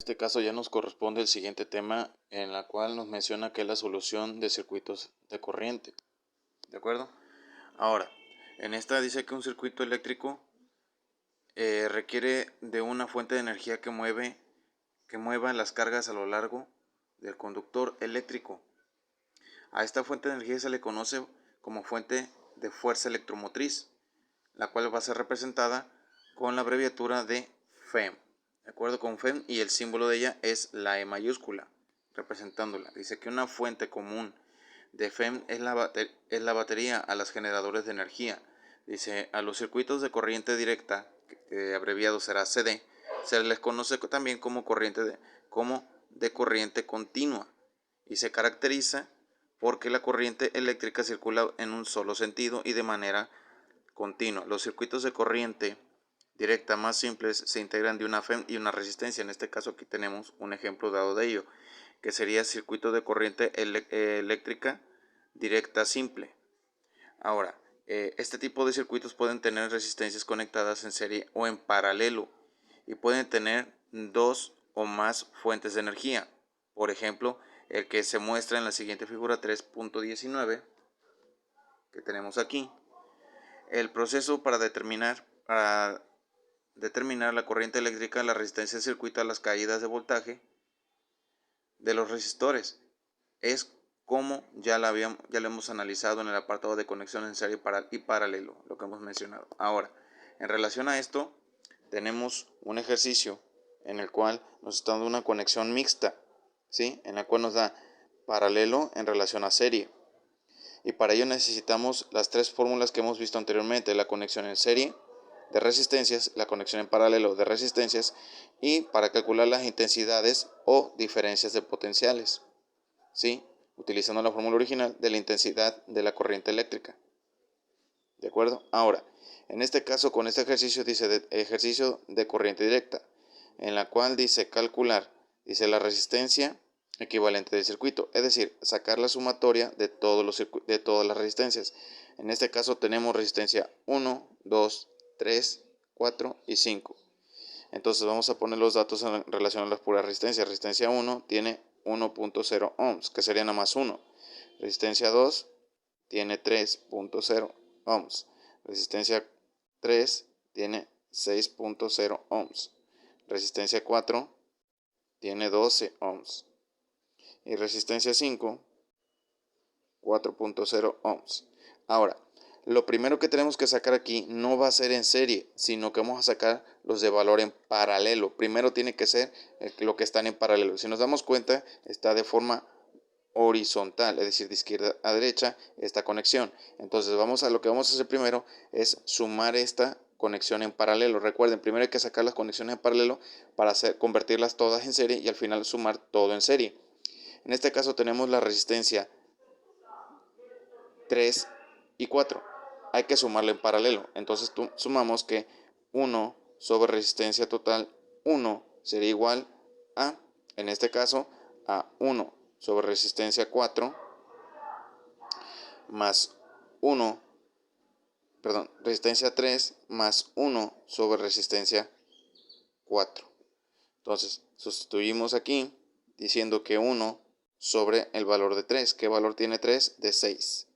este caso ya nos corresponde el siguiente tema, en la cual nos menciona que es la solución de circuitos de corriente. ¿De acuerdo? Ahora, en esta dice que un circuito eléctrico requiere de una fuente de energía que mueva las cargas a lo largo del conductor eléctrico. A esta fuente de energía se le conoce como fuente de fuerza electromotriz, la cual va a ser representada con la abreviatura de FEM. De acuerdo con FEM, y el símbolo de ella es la E mayúscula, representándola. Dice que una fuente común de FEM es la batería a los generadores de energía. Dice, a los circuitos de corriente directa, que abreviado será CD, se les conoce también como de corriente continua, y se caracteriza porque la corriente eléctrica circula en un solo sentido y de manera continua. Los circuitos de corriente directa más simples se integran de una FEM y una resistencia. En este caso aquí tenemos un ejemplo dado de ello, que sería circuito de corriente eléctrica directa simple. Ahora, este tipo de circuitos pueden tener resistencias conectadas en serie o en paralelo y pueden tener dos o más fuentes de energía. Por ejemplo, el que se muestra en la siguiente figura 3.19 que tenemos aquí. El proceso para determinar la corriente eléctrica, la resistencia del circuito a las caídas de voltaje de los resistores, es como ya lo hemos analizado en el apartado de conexión en serie y paralelo, lo que hemos mencionado. Ahora, en relación a esto, tenemos un ejercicio en el cual nos está dando una conexión mixta, ¿sí? En la cual nos da paralelo en relación a serie. Y para ello necesitamos las tres fórmulas que hemos visto anteriormente: la conexión en serie de resistencias, la conexión en paralelo de resistencias, y para calcular las intensidades o diferencias de potenciales, ¿sí? Utilizando la fórmula original de la intensidad de la corriente eléctrica. ¿De acuerdo? Ahora, en este caso, con este ejercicio dice ejercicio de corriente directa, en la cual dice calcular, dice la resistencia equivalente del circuito, es decir, sacar la sumatoria de todas las resistencias. En este caso tenemos resistencia 1, 2, 3, 4 y 5. Entonces vamos a poner los datos en relación a las puras resistencias. Resistencia 1 tiene 1.0 ohms, que sería nada más 1. Resistencia 2 tiene 3.0 ohms. Resistencia 3 tiene 6.0 ohms. Resistencia 4 tiene 12 ohms. Y resistencia 5, 4.0 ohms. Ahora, lo primero que tenemos que sacar aquí no va a ser en serie, sino que vamos a sacar los de valor en paralelo. Primero tiene que ser lo que están en paralelo. Si nos damos cuenta, está de forma horizontal, es decir, de izquierda a derecha esta conexión. Entonces lo que vamos a hacer primero es sumar esta conexión en paralelo. Recuerden, primero hay que sacar las conexiones en paralelo para convertirlas todas en serie y al final sumar todo en serie. En este caso tenemos la resistencia 3 y 4. Hay que sumarla en paralelo. Entonces sumamos que 1 sobre resistencia total 1 sería igual a, en este caso, a 1 sobre resistencia 4 más 1, resistencia 3 más 1 sobre resistencia 4. Entonces sustituimos aquí diciendo que 1 sobre el valor de 3. ¿Qué valor tiene 3? De 6.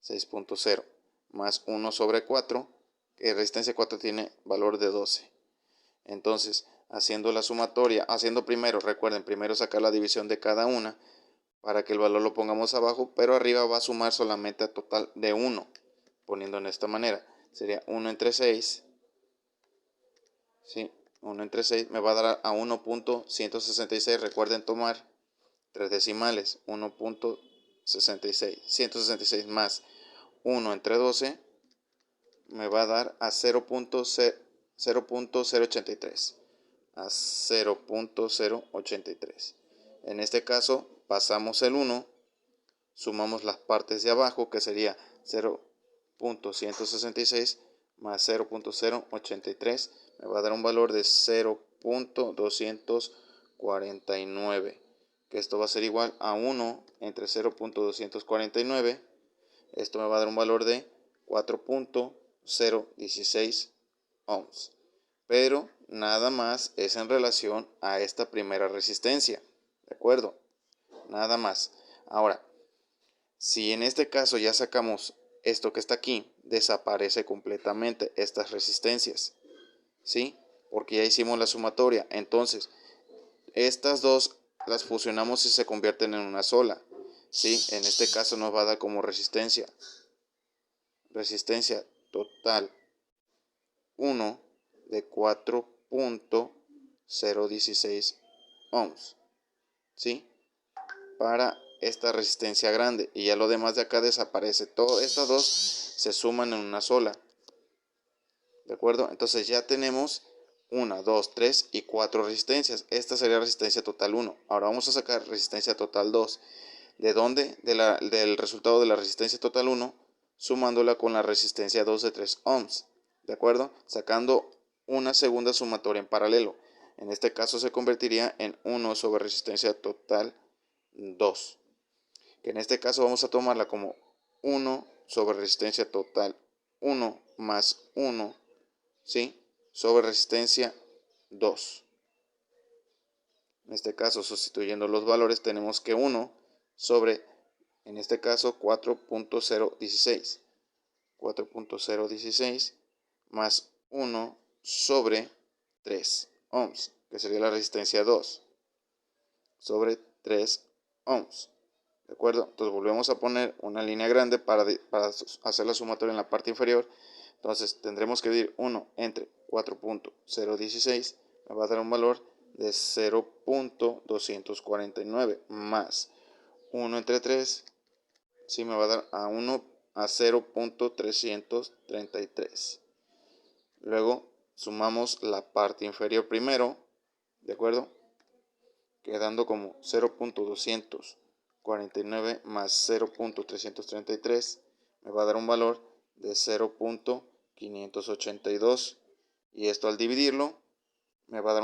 6.0 más 1 sobre 4, que resistencia 4 tiene valor de 12. Entonces, haciendo la sumatoria, recuerden, primero sacar la división de cada una para que el valor lo pongamos abajo, pero arriba va a sumar solamente a total de 1, poniendo en esta manera. Sería 1 entre 6, ¿sí? 1 entre 6 me va a dar a 1.166, recuerden tomar 3 decimales, 1.66, 166 más 1 entre 12 me va a dar a 0.083. A 0.083. En este caso pasamos el 1, sumamos las partes de abajo, que sería 0.166 más 0.083, me va a dar un valor de 0.249, que esto va a ser igual a 1 entre 0.249. Esto me va a dar un valor de 4.016 ohms. Pero nada más es en relación a esta primera resistencia, ¿de acuerdo? Nada más. Ahora, si en este caso ya sacamos esto que está aquí, desaparece completamente estas resistencias, ¿sí? Porque ya hicimos la sumatoria. Entonces, estas dos las fusionamos y se convierten en una sola, ¿sí? En este caso nos va a dar como resistencia total 1 de 4.016 ohms, ¿sí? Para esta resistencia grande, y ya lo demás de acá desaparece. Todas estas dos se suman en una sola, ¿de acuerdo? Entonces ya tenemos 1, 2, 3 y 4 resistencias. Esta sería resistencia total 1. Ahora vamos a sacar resistencia total 2. ¿De dónde? Del resultado de la resistencia total 1, sumándola con la resistencia 2 de 3 ohms, ¿de acuerdo? Sacando una segunda sumatoria en paralelo. En este caso se convertiría en 1 sobre resistencia total 2, que en este caso vamos a tomarla como 1 sobre resistencia total 1 más 1, ¿sí? Sobre resistencia 2. En este caso, sustituyendo los valores, tenemos que 1 sobre, en este caso, 4.016. 4.016 más 1 sobre 3 ohms, que sería la resistencia 2 sobre 3 ohms. ¿De acuerdo? Entonces volvemos a poner una línea grande para hacer la sumatoria en la parte inferior. Entonces tendremos que dividir 1 entre 4.016, me va a dar un valor de 0.249 más 1 entre 3, sí, me va a dar a 0.333. Luego sumamos la parte inferior primero, ¿de acuerdo? Quedando como 0.249 más 0.333 me va a dar un valor de 0.582, y esto al dividirlo me va a dar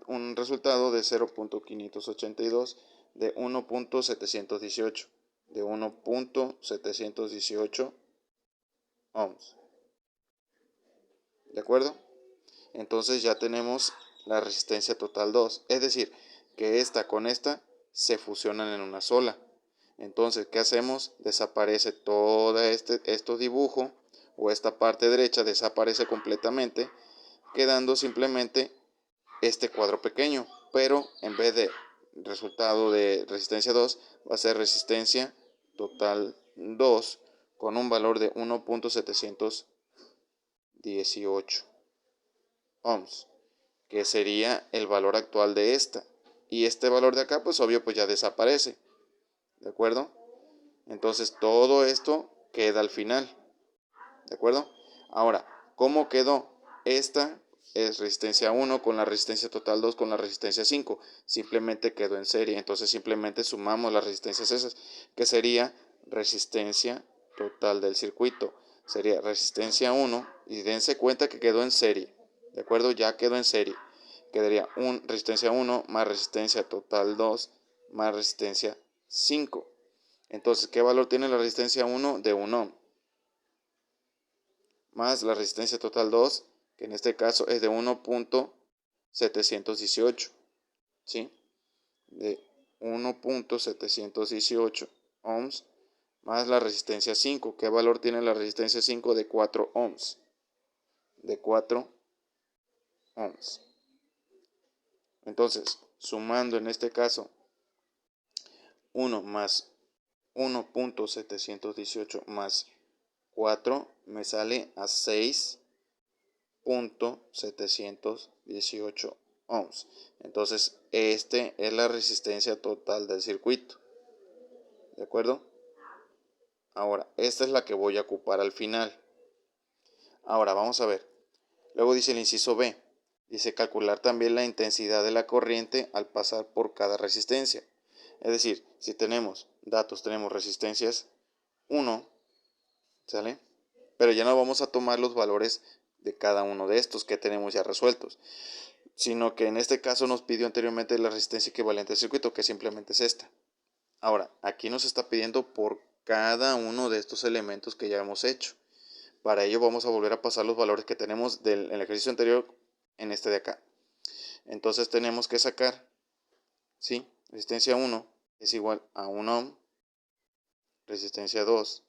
un resultado de 0.582 de 1.718 ohms, ¿de acuerdo? Entonces ya tenemos la resistencia total 2, es decir, que esta con esta se fusionan en una sola. Entonces, ¿qué hacemos? Desaparece todo este dibujo, o esta parte derecha desaparece completamente, quedando simplemente este cuadro pequeño, pero en vez de resultado de resistencia 2 va a ser resistencia total 2 con un valor de 1.718 ohms, que sería el valor actual de esta, y este valor de acá pues obvio pues ya desaparece, ¿de acuerdo? Entonces todo esto queda al final, ¿de acuerdo? Ahora, ¿cómo quedó? Esta es resistencia 1 con la resistencia total 2 con la resistencia 5. Simplemente quedó en serie. Entonces simplemente sumamos las resistencias esas, que sería resistencia total del circuito. Sería resistencia 1, y dense cuenta que quedó en serie, ¿de acuerdo? Ya quedó en serie. Quedaría resistencia 1 más resistencia total 2 más resistencia 5. Entonces, ¿qué valor tiene la resistencia 1? De 1 ohm. Más la resistencia total 2, que en este caso es de 1.718, ¿sí? De 1.718 ohms, más la resistencia 5. ¿Qué valor tiene la resistencia 5? De 4 ohms. De 4 ohms. Entonces, sumando en este caso 1 más 1.718 más 4, me sale a 6.718 ohms. Entonces, este es la resistencia total del circuito, ¿de acuerdo? Ahora, esta es la que voy a ocupar al final. Ahora, vamos a ver. Luego dice el inciso B. Dice calcular también la intensidad de la corriente al pasar por cada resistencia. Es decir, si tenemos datos, tenemos resistencias 1, ¿sale? Pero ya no vamos a tomar los valores de cada uno de estos que tenemos ya resueltos, sino que en este caso nos pidió anteriormente la resistencia equivalente al circuito, que simplemente es esta. Ahora, aquí nos está pidiendo por cada uno de estos elementos que ya hemos hecho. Para ello vamos a volver a pasar los valores que tenemos del ejercicio anterior en este de acá. Entonces tenemos que sacar, ¿sí? Resistencia 1 es igual a 1 ohm, resistencia 2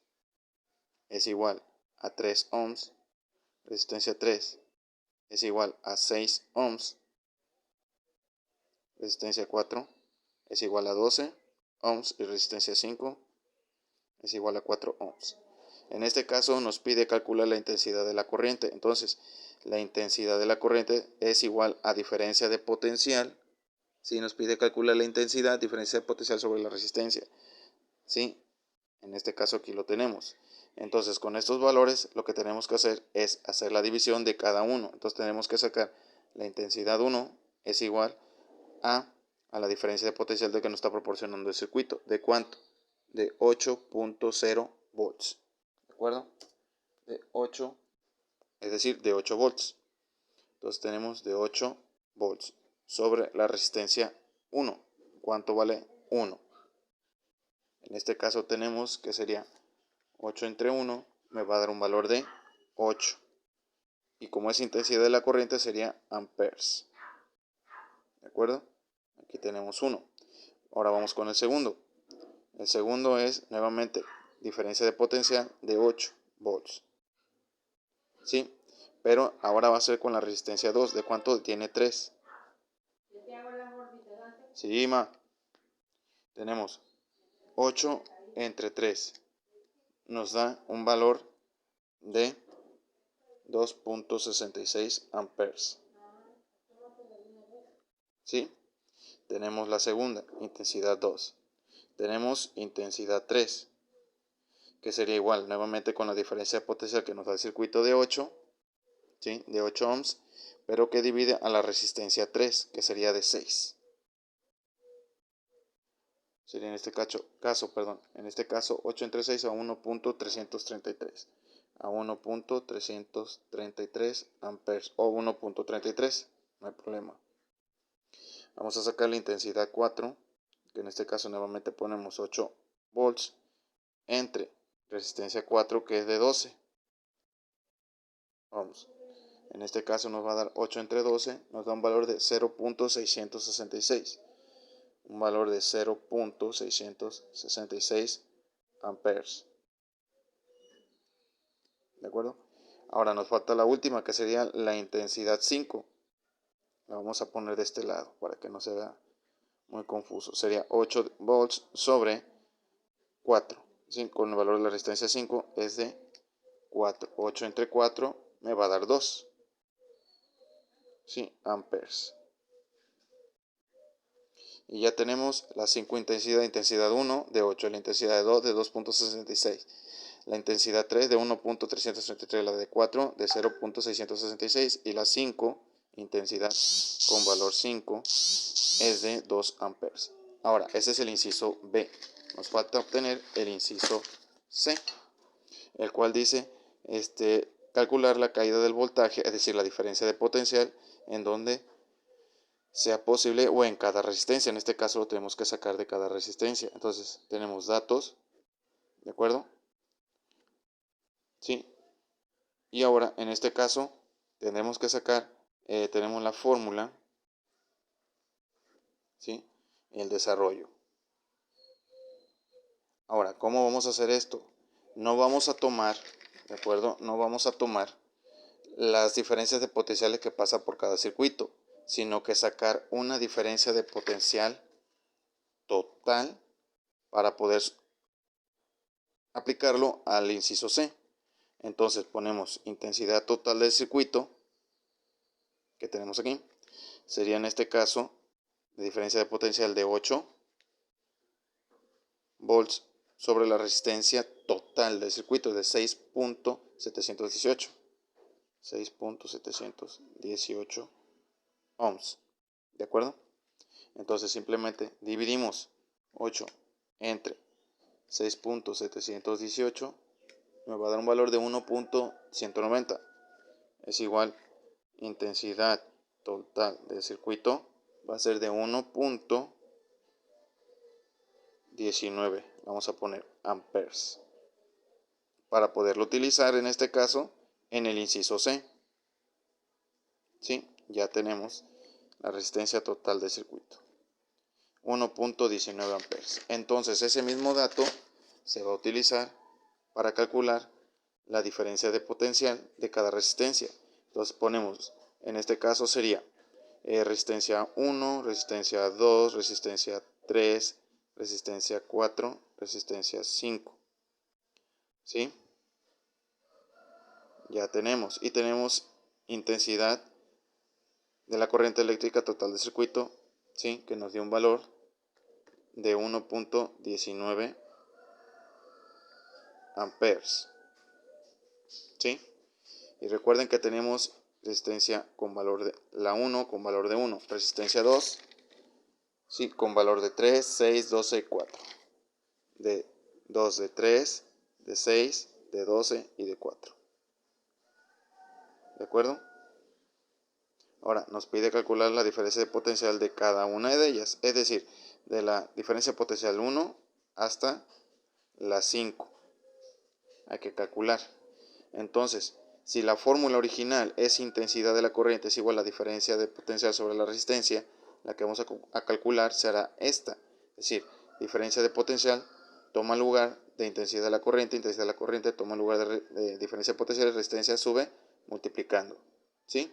es igual a 3 ohms, resistencia 3 es igual a 6 ohms, resistencia 4 es igual a 12 ohms y resistencia 5 es igual a 4 ohms. En este caso nos pide calcular la intensidad de la corriente. Entonces, la intensidad de la corriente es igual a diferencia de potencial. ¿Sí? Nos pide calcular la intensidad, diferencia de potencial sobre la resistencia. ¿Sí? En este caso aquí lo tenemos. Entonces, con estos valores lo que tenemos que hacer es hacer la división de cada uno. Entonces, tenemos que sacar la intensidad 1 es igual a la diferencia de potencial de que nos está proporcionando el circuito. ¿De cuánto? De 8.0 volts. ¿De acuerdo? De 8, es decir, de 8 volts. Entonces tenemos de 8 volts sobre la resistencia 1. ¿Cuánto vale 1? En este caso tenemos que sería 8 entre 1 me va a dar un valor de 8. Y como es intensidad de la corriente sería amperes. ¿De acuerdo? Aquí tenemos 1. Ahora vamos con el segundo. El segundo es nuevamente diferencia de potencial de 8 volts. ¿Sí? Pero ahora va a ser con la resistencia 2. ¿De cuánto tiene 3? Sí, ma. Tenemos 8 entre 3. Nos da un valor de 2.66 amperes. ¿Sí? Tenemos la segunda, intensidad 2. Tenemos intensidad 3, que sería igual, nuevamente con la diferencia de potencial que nos da el circuito de 8, ¿sí? De 8 ohms, pero que divide a la resistencia 3, que sería de 6. Sería en este caso 8 entre 6 a 1.333. A 1.333 amperes o 1.33, no hay problema. Vamos a sacar la intensidad 4, que en este caso nuevamente ponemos 8 volts entre resistencia 4, que es de 12 ohms. En este caso nos va a dar 8 entre 12, nos da un valor de 0.666. Un valor de 0.666 amperes. ¿De acuerdo? Ahora nos falta la última, que sería la intensidad 5. La vamos a poner de este lado para que no se vea muy confuso. Sería 8 volts sobre 4. ¿Sí? Con el valor de la resistencia 5 es de 4. 8 entre 4 me va a dar 2. ¿Sí? Amperes. Y ya tenemos las 5 intensidades. Intensidad 1 de 8, la intensidad de 2 de 2.66. La intensidad 3 de 1.333, la de 4 de 0.666 y la 5 intensidad con valor 5 es de 2 amperes. Ahora, ese es el inciso B. Nos falta obtener el inciso C, el cual dice calcular la caída del voltaje, es decir, la diferencia de potencial en donde sea posible o en cada resistencia. En este caso lo tenemos que sacar de cada resistencia. Entonces, tenemos datos, ¿de acuerdo? ¿Sí? Y ahora, en este caso, tendremos que sacar, tenemos la fórmula, ¿sí? El desarrollo. Ahora, ¿cómo vamos a hacer esto? No vamos a tomar, ¿de acuerdo? No vamos a tomar las diferencias de potenciales que pasa por cada circuito, sino que sacar una diferencia de potencial total para poder aplicarlo al inciso C. Entonces ponemos intensidad total del circuito que tenemos aquí. Sería en este caso de diferencia de potencial de 8 volts sobre la resistencia total del circuito de 6.718. 6.718 ohms. ¿De acuerdo? Entonces simplemente dividimos 8 entre 6.718. Me va a dar un valor de 1.190. Es igual intensidad total del circuito. Va a ser de 1.19. Vamos a poner amperes. Para poderlo utilizar en este caso en el inciso C. ¿Sí? Ya tenemos la resistencia total del circuito. 1.19 amperes. Entonces ese mismo dato se va a utilizar para calcular la diferencia de potencial de cada resistencia. Entonces ponemos, en este caso sería resistencia 1, resistencia 2, resistencia 3, resistencia 4, resistencia 5. ¿Sí? Ya tenemos. Y tenemos intensidad de la corriente eléctrica total del circuito, ¿sí? Que nos dio un valor de 1.19 amperes. ¿Sí? Y recuerden que tenemos resistencia con valor de la 1 con valor de 1, resistencia 2, ¿sí? Con valor de 3, 6, 12 y 4. De 2, de 3, de 6, de 12 y de 4. ¿De acuerdo? Ahora nos pide calcular la diferencia de potencial de cada una de ellas, es decir, de la diferencia potencial 1 hasta la 5. Hay que calcular. Entonces, si la fórmula original es intensidad de la corriente es igual a la diferencia de potencial sobre la resistencia, la que vamos a calcular será esta. Es decir, diferencia de potencial toma lugar de intensidad de la corriente toma lugar de diferencia de potencial y resistencia sube multiplicando. ¿Sí?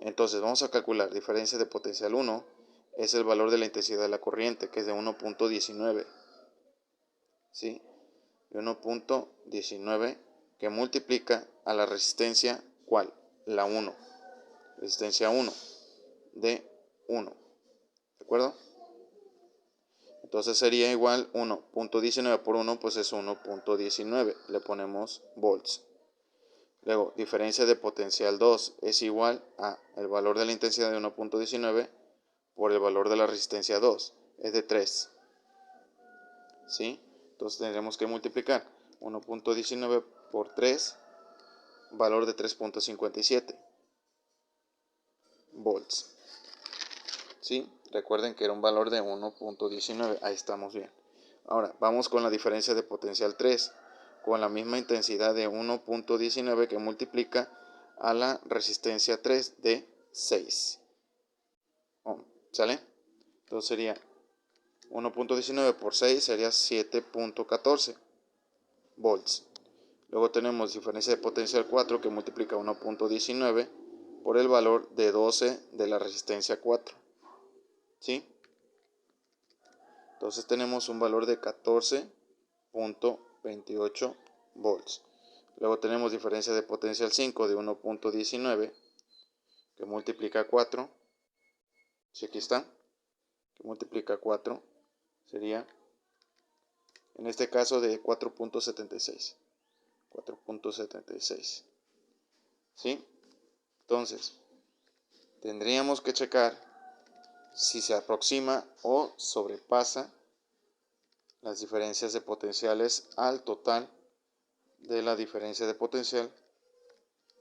Entonces vamos a calcular diferencia de potencial 1 es el valor de la intensidad de la corriente, que es de 1.19. ¿Sí? De 1.19 que multiplica a la resistencia, ¿cuál? La 1. Resistencia 1 de 1. ¿De acuerdo? Entonces sería igual 1.19 por 1, pues es 1.19. Le ponemos volts. Luego, diferencia de potencial 2 es igual a el valor de la intensidad de 1.19 por el valor de la resistencia 2, es de 3. ¿Sí? Entonces tendremos que multiplicar 1.19 por 3, valor de 3.57 volts. ¿Sí? Recuerden que era un valor de 1.19, ahí estamos bien. Ahora, vamos con la diferencia de potencial 3, con la misma intensidad de 1.19 que multiplica a la resistencia 3 de 6. ¿Sale? Entonces sería 1.19 por 6 sería 7.14 volts. Luego tenemos diferencia de potencial 4 que multiplica 1.19 por el valor de 12 de la resistencia 4. ¿Sí? Entonces tenemos un valor de 14.28 volts. Luego tenemos diferencia de potencial 5 de 1.19 que multiplica 4. Si aquí está, que multiplica 4 sería en este caso de 4.76. 4.76. ¿Sí? Entonces, tendríamos que checar si se aproxima o sobrepasa las diferencias de potenciales al total de la diferencia de potencial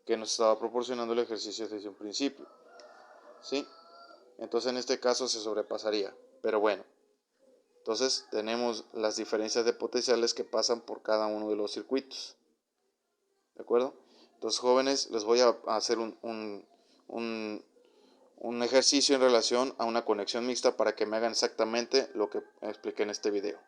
que nos estaba proporcionando el ejercicio desde un principio. ¿Sí? Entonces en este caso se sobrepasaría. Pero bueno, entonces tenemos las diferencias de potenciales que pasan por cada uno de los circuitos. ¿De acuerdo? Entonces, jóvenes, les voy a hacer un ejercicio en relación a una conexión mixta para que me hagan exactamente lo que expliqué en este video.